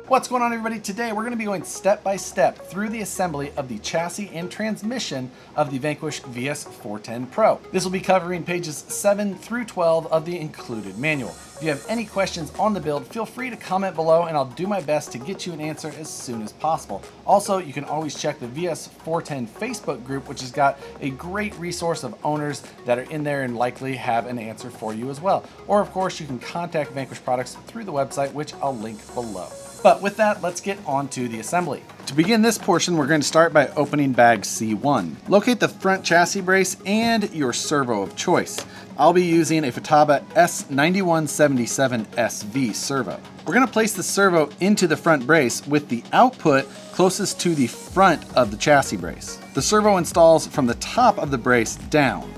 What's going on, everybody? Today we're going to be going step by step through the assembly of the chassis and transmission of the Vanquish VS4-10 Pro. This will be covering pages 7 through 12 of the included manual. If you have any questions on the build, feel free to comment below and I'll do my best to get you an answer as soon as possible. Also, you can always check the VS4-10 Facebook group, which has got a great resource of owners that are in there and likely have an answer for you as well. Or of course, you can contact Vanquish Products through the website, which I'll link below. But with that, let's get on to the assembly. To begin this portion, we're going to start by opening bag C1. Locate the front chassis brace and your servo of choice. I'll be using a Futaba S9177SV servo. We're going to place the servo into the front brace with the output closest to the front of the chassis brace. The servo installs from the top of the brace down.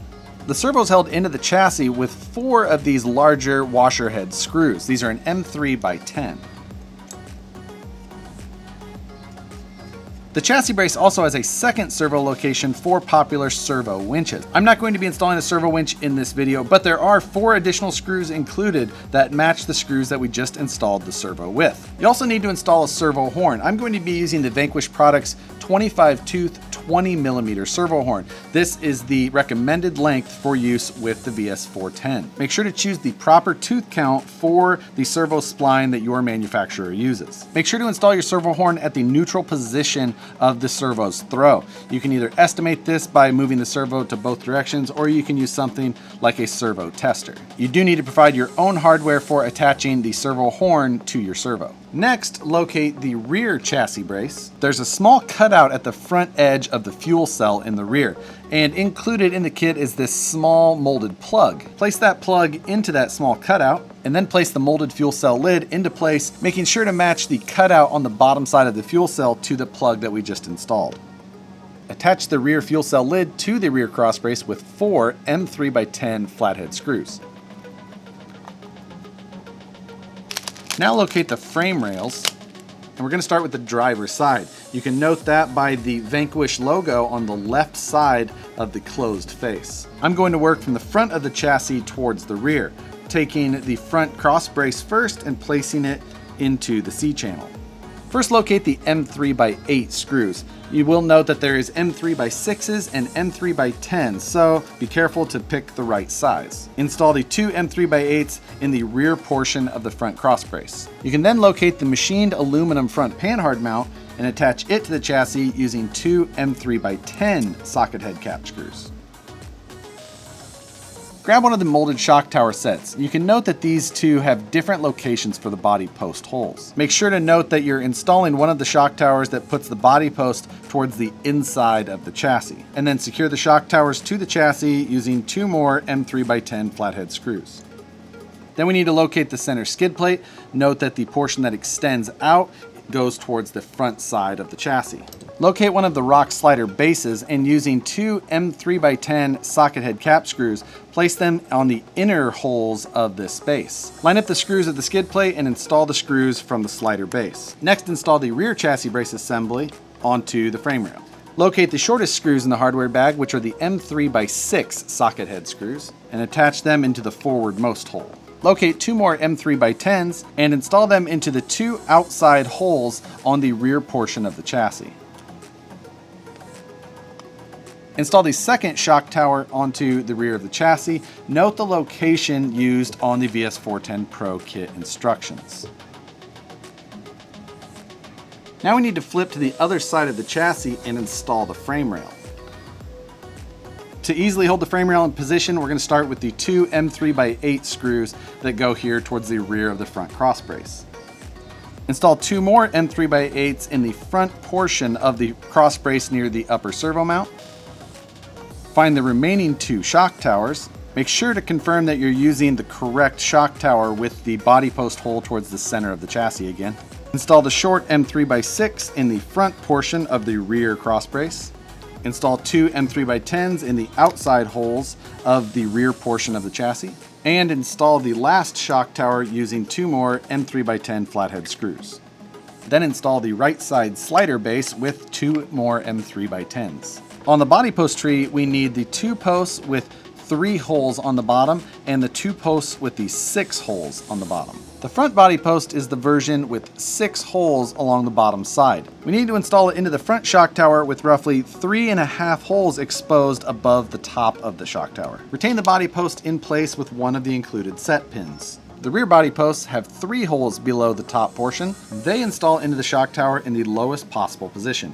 The servo is held into the chassis with 4 of these larger washer head screws. These are an M3x10. The chassis brace also has a second servo location for popular servo winches. I'm not going to be installing a servo winch in this video, but there are 4 additional screws included that match the screws that we just installed the servo with. You also need to install a servo horn. I'm going to be using the Vanquish Products 25 tooth 20mm servo horn. This is the recommended length for use with the VS4-10. Make sure to choose the proper tooth count for the servo spline that your manufacturer uses. Make sure to install your servo horn at the neutral position of the servo's throw. You can either estimate this by moving the servo to both directions, or you can use something like a servo tester. You do need to provide your own hardware for attaching the servo horn to your servo. Next, locate the rear chassis brace. There's a small cutout at the front edge of the fuel cell in the rear, and included in the kit is this small molded plug. Place that plug into that small cutout, and then place the molded fuel cell lid into place, making sure to match the cutout on the bottom side of the fuel cell to the plug that we just installed. Attach the rear fuel cell lid to the rear cross brace with 4 M3x10 flathead screws. Now locate the frame rails, and we're going to start with the driver's side. You can note that by the Vanquish logo on the left side of the closed face. I'm going to work from the front of the chassis towards the rear, taking the front cross brace first and placing it into the C-channel. First, locate the M3x8 screws. You will note that there is M3x6s and M3x10s, so be careful to pick the right size. Install the 2 M3x8s in the rear portion of the front cross brace. You can then locate the machined aluminum front panhard mount and attach it to the chassis using 2 M3x10 socket head cap screws. Grab one of the molded shock tower sets. You can note that these two have different locations for the body post holes. Make sure to note that you're installing one of the shock towers that puts the body post towards the inside of the chassis. And then secure the shock towers to the chassis using 2 more M3x10 flathead screws. Then we need to locate the center skid plate. Note that the portion that extends out goes towards the front side of the chassis. Locate one of the rock slider bases, and using 2 M3x10 socket head cap screws, place them on the inner holes of this base. Line up the screws at the skid plate and install the screws from the slider base. Next, install the rear chassis brace assembly onto the frame rail. Locate the shortest screws in the hardware bag, which are the M3x6 socket head screws, and attach them into the forwardmost hole. Locate 2 more M3x10s and install them into the 2 outside holes on the rear portion of the chassis. Install the second shock tower onto the rear of the chassis. Note the location used on the VS4-10 Pro kit instructions. Now we need to flip to the other side of the chassis and install the frame rail. To easily hold the frame rail in position, we're going to start with the 2 M3x8 screws that go here towards the rear of the front cross brace. Install 2 more M3x8s in the front portion of the cross brace near the upper servo mount. Find the remaining 2 shock towers. Make sure to confirm that you're using the correct shock tower with the body post hole towards the center of the chassis again. Install the short M3x6 in the front portion of the rear cross brace. Install 2 M3x10s in the outside holes of the rear portion of the chassis. And install the last shock tower using 2 more M3x10 flathead screws. Then install the right side slider base with 2 more M3x10s. On the body post tree, we need the 2 posts with 3 holes on the bottom and the 2 posts with the 6 holes on the bottom. The front body post is the version with 6 holes along the bottom side. We need to install it into the front shock tower with roughly 3.5 holes exposed above the top of the shock tower. Retain the body post in place with one of the included set pins. The rear body posts have 3 holes below the top portion. They install into the shock tower in the lowest possible position.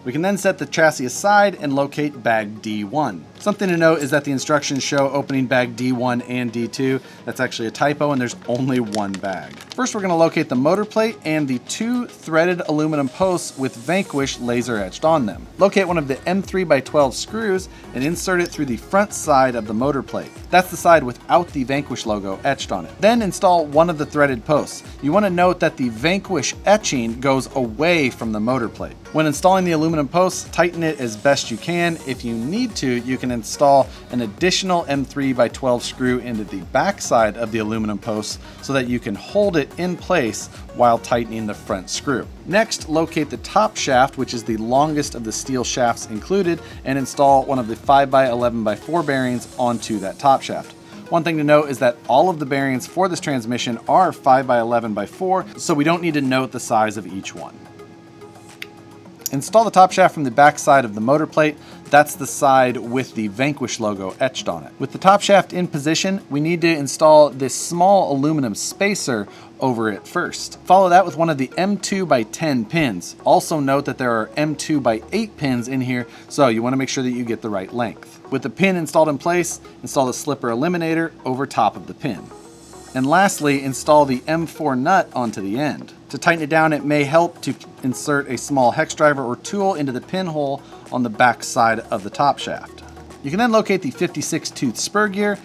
We can then set the chassis aside and locate bag D1. Something to note is that the instructions show opening bag D1 and D2. That's actually a typo and there's only one bag. First we're going to locate the motor plate and the 2 threaded aluminum posts with Vanquish laser etched on them. Locate one of the M3x12 screws and insert it through the front side of the motor plate. That's the side without the Vanquish logo etched on it. Then install one of the threaded posts. You want to note that the Vanquish etching goes away from the motor plate. When installing the aluminum posts, tighten it as best you can. If you need to, you can install an additional M3x12 screw into the back side of the aluminum posts so that you can hold it in place while tightening the front screw. Next, locate the top shaft, which is the longest of the steel shafts included, and install one of the 5x11x4 bearings onto that top shaft. One thing to note is that all of the bearings for this transmission are 5x11x4, so we don't need to note the size of each one. Install the top shaft from the back side of the motor plate. That's the side with the Vanquish logo etched on it. With the top shaft in position, we need to install this small aluminum spacer over it first. Follow that with one of the M2x10 pins. Also note that there are M2x8 pins in here, so you want to make sure that you get the right length. With the pin installed in place, install the slipper eliminator over top of the pin. And lastly, install the M4 nut onto the end. To tighten it down, it may help to insert a small hex driver or tool into the pinhole on the back side of the top shaft. You can then locate the 56 tooth spur gear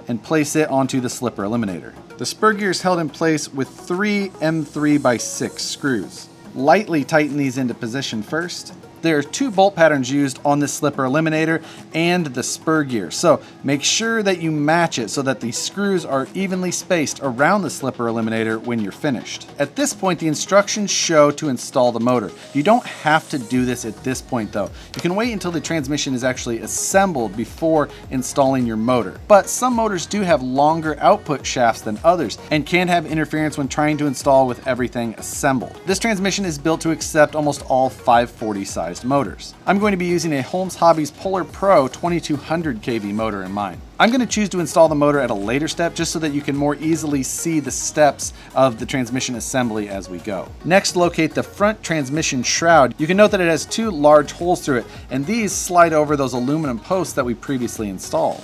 and place it onto the slipper eliminator. The spur gear is held in place with 3 M3x6 screws. Lightly tighten these into position first. There are 2 bolt patterns used on this slipper eliminator and the spur gear, so make sure that you match it so that the screws are evenly spaced around the slipper eliminator when you're finished. At this point, the instructions show to install the motor. You don't have to do this at this point though. You can wait until the transmission is actually assembled before installing your motor. But some motors do have longer output shafts than others and can have interference when trying to install with everything assembled. This transmission is built to accept almost all 540 size motors. I'm going to be using a Holmes Hobbies Polar Pro 2200 kV motor in mine. I'm going to choose to install the motor at a later step just so that you can more easily see the steps of the transmission assembly as we go. Next, locate the front transmission shroud. You can note that it has 2 large holes through it, and these slide over those aluminum posts that we previously installed.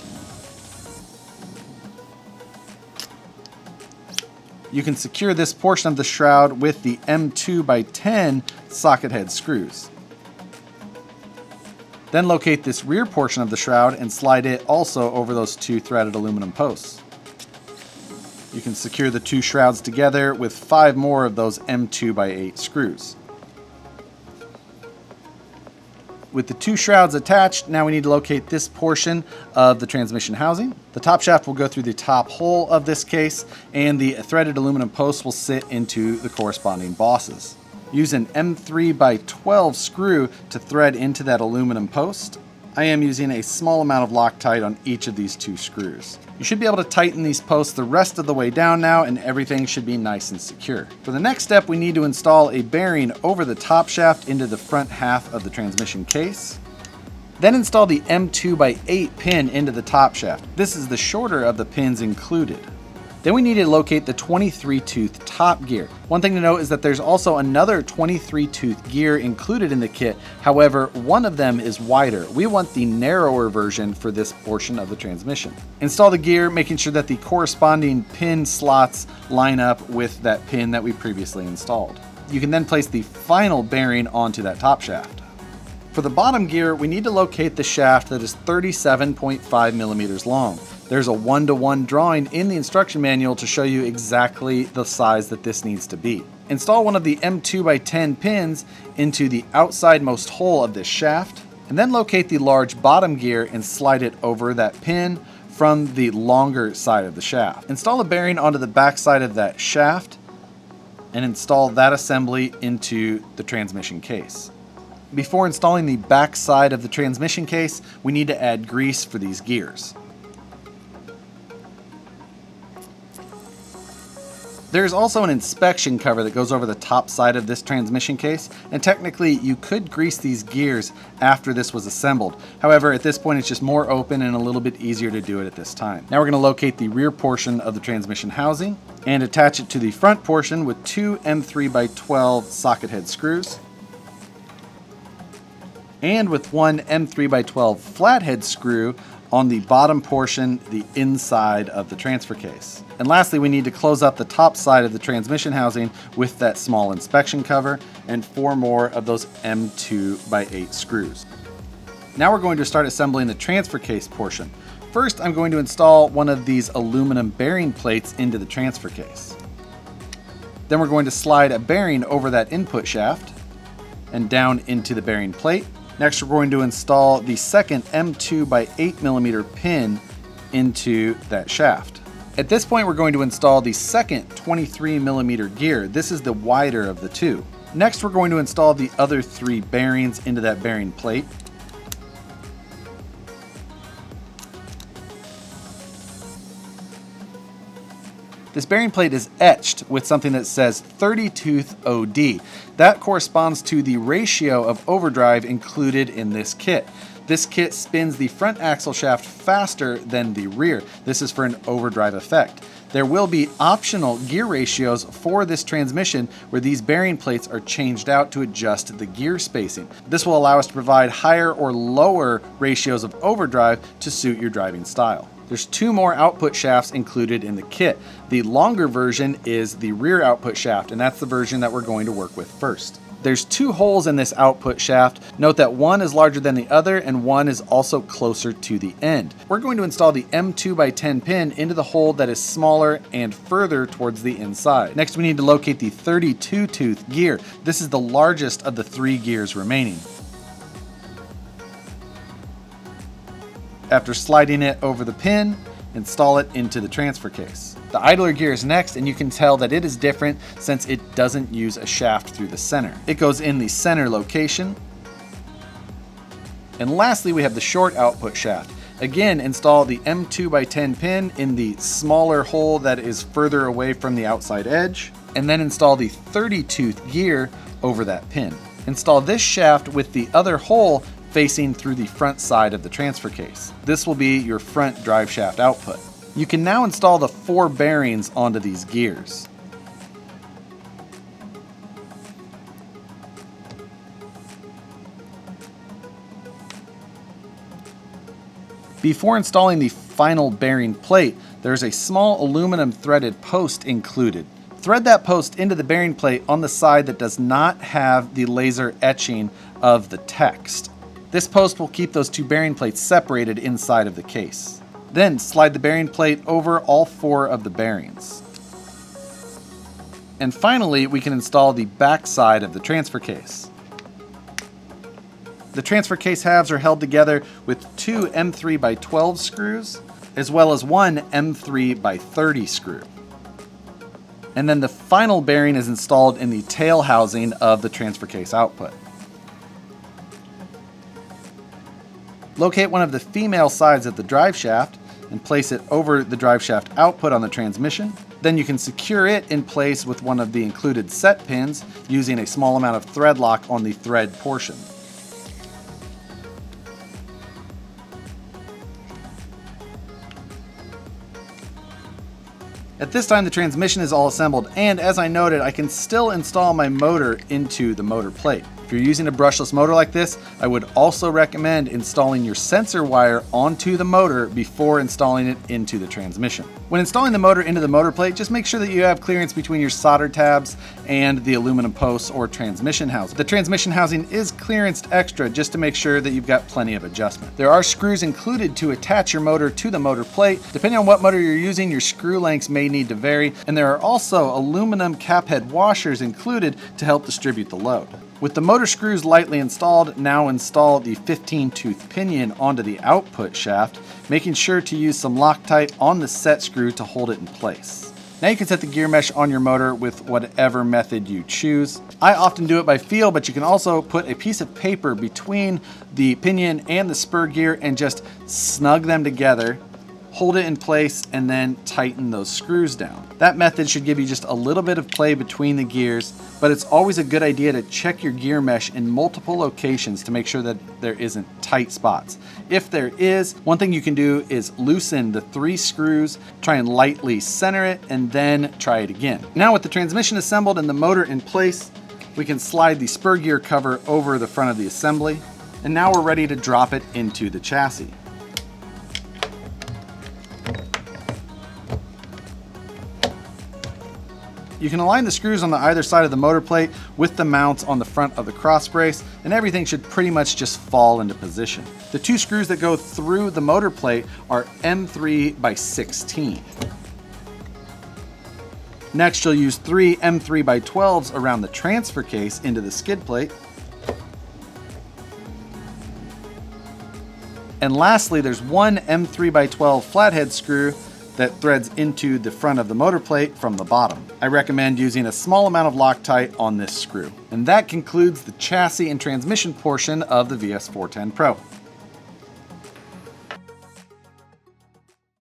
You can secure this portion of the shroud with the M2x10 socket head screws. Then locate this rear portion of the shroud and slide it also over those 2 threaded aluminum posts. You can secure the 2 shrouds together with 5 more of those M2x8 screws. With the 2 shrouds attached, now we need to locate this portion of the transmission housing. The top shaft will go through the top hole of this case, and the threaded aluminum posts will sit into the corresponding bosses. Use an M3x12 screw to thread into that aluminum post. I am using a small amount of Loctite on each of these 2 screws. You should be able to tighten these posts the rest of the way down now, and everything should be nice and secure. For the next step, we need to install a bearing over the top shaft into the front half of the transmission case. Then install the M2x8 pin into the top shaft. This is the shorter of the pins included. Then we need to locate the 23 tooth top gear. One thing to note is that there's also another 23 tooth gear included in the kit. However, one of them is wider. We want the narrower version for this portion of the transmission. Install the gear, making sure that the corresponding pin slots line up with that pin that we previously installed. You can then place the final bearing onto that top shaft. For the bottom gear, we need to locate the shaft that is 37.5 millimeters long. There's a 1-to-1 drawing in the instruction manual to show you exactly the size that this needs to be. Install one of the M2x10 pins into the outsidemost hole of this shaft, and then locate the large bottom gear and slide it over that pin from the longer side of the shaft. Install a bearing onto the back side of that shaft and install that assembly into the transmission case. Before installing the back side of the transmission case, we need to add grease for these gears. There's also an inspection cover that goes over the top side of this transmission case, and technically you could grease these gears after this was assembled. However, at this point it's just more open and a little bit easier to do it at this time. Now we're going to locate the rear portion of the transmission housing and attach it to the front portion with two M3x12 socket head screws and with one M3x12 flathead screw on the bottom portion, the inside of the transfer case. And lastly, we need to close up the top side of the transmission housing with that small inspection cover and 4 more of those M2x8 screws. Now we're going to start assembling the transfer case portion. First, I'm going to install one of these aluminum bearing plates into the transfer case. Then we're going to slide a bearing over that input shaft and down into the bearing plate. Next, we're going to install the second M2x8mm pin into that shaft. At this point, we're going to install the second 23mm gear. This is the wider of the two. Next, we're going to install the other 3 bearings into that bearing plate. This bearing plate is etched with something that says 30 tooth OD. That corresponds to the ratio of overdrive included in this kit. This kit spins the front axle shaft faster than the rear. This is for an overdrive effect. There will be optional gear ratios for this transmission where these bearing plates are changed out to adjust the gear spacing. This will allow us to provide higher or lower ratios of overdrive to suit your driving style. There's 2 more output shafts included in the kit. The longer version is the rear output shaft, and that's the version that we're going to work with first. There's 2 holes in this output shaft. Note that one is larger than the other and one is also closer to the end. We're going to install the M2x10 pin into the hole that is smaller and further towards the inside. Next, we need to locate the 32 tooth gear. This is the largest of the 3 gears remaining. After sliding it over the pin, install it into the transfer case. The idler gear is next, and you can tell that it is different since it doesn't use a shaft through the center. It goes in the center location. And lastly, we have the short output shaft. Again, install the M2x10 pin in the smaller hole that is further away from the outside edge, and then install the 30 tooth gear over that pin. Install this shaft with the other hole facing through the front side of the transfer case. This will be your front drive shaft output. You can now install the 4 bearings onto these gears. Before installing the final bearing plate, there's a small aluminum threaded post included. Thread that post into the bearing plate on the side that does not have the laser etching of the text. This post will keep those 2 bearing plates separated inside of the case. Then slide the bearing plate over all 4 of the bearings. And finally, we can install the back side of the transfer case. The transfer case halves are held together with 2 M3x12 screws, as well as 1 M3x30 screw. And then the final bearing is installed in the tail housing of the transfer case output. Locate one of the female sides of the drive shaft and place it over the drive shaft output on the transmission. Then you can secure it in place with one of the included set pins using a small amount of thread lock on the thread portion. At this time, the transmission is all assembled, and as I noted, I can still install my motor into the motor plate. If you're using a brushless motor like this, I would also recommend installing your sensor wire onto the motor before installing it into the transmission. When installing the motor into the motor plate, just make sure that you have clearance between your solder tabs and the aluminum posts or transmission housing. The transmission housing is clearanced extra just to make sure that you've got plenty of adjustment. There are screws included to attach your motor to the motor plate. Depending on what motor you're using, your screw lengths may need to vary, and there are also aluminum cap head washers included to help distribute the load. With the motor screws lightly installed, now install the 15 tooth pinion onto the output shaft, making sure to use some Loctite on the set screw to hold it in place. Now you can set the gear mesh on your motor with whatever method you choose. I often do it by feel, but you can also put a piece of paper between the pinion and the spur gear and just snug them together, hold it in place, and then tighten those screws down. That method should give you just a little bit of play between the gears, but it's always a good idea to check your gear mesh in multiple locations to make sure that there isn't tight spots. If there is, one thing you can do is loosen the 3 screws, try and lightly center it, and then try it again. Now with the transmission assembled and the motor in place, we can slide the spur gear cover over the front of the assembly, and now we're ready to drop it into the chassis. You can align the screws on the either side of the motor plate with the mounts on the front of the cross brace, and everything should pretty much just fall into position. The 2 screws that go through the motor plate are M3 by 16. Next, you'll use 3 M3 by 12s around the transfer case into the skid plate. And lastly, there's 1 M3 by 12 flathead screw that threads into the front of the motor plate from the bottom. I recommend using a small amount of Loctite on this screw. And that concludes the chassis and transmission portion of the VS4-10 Pro.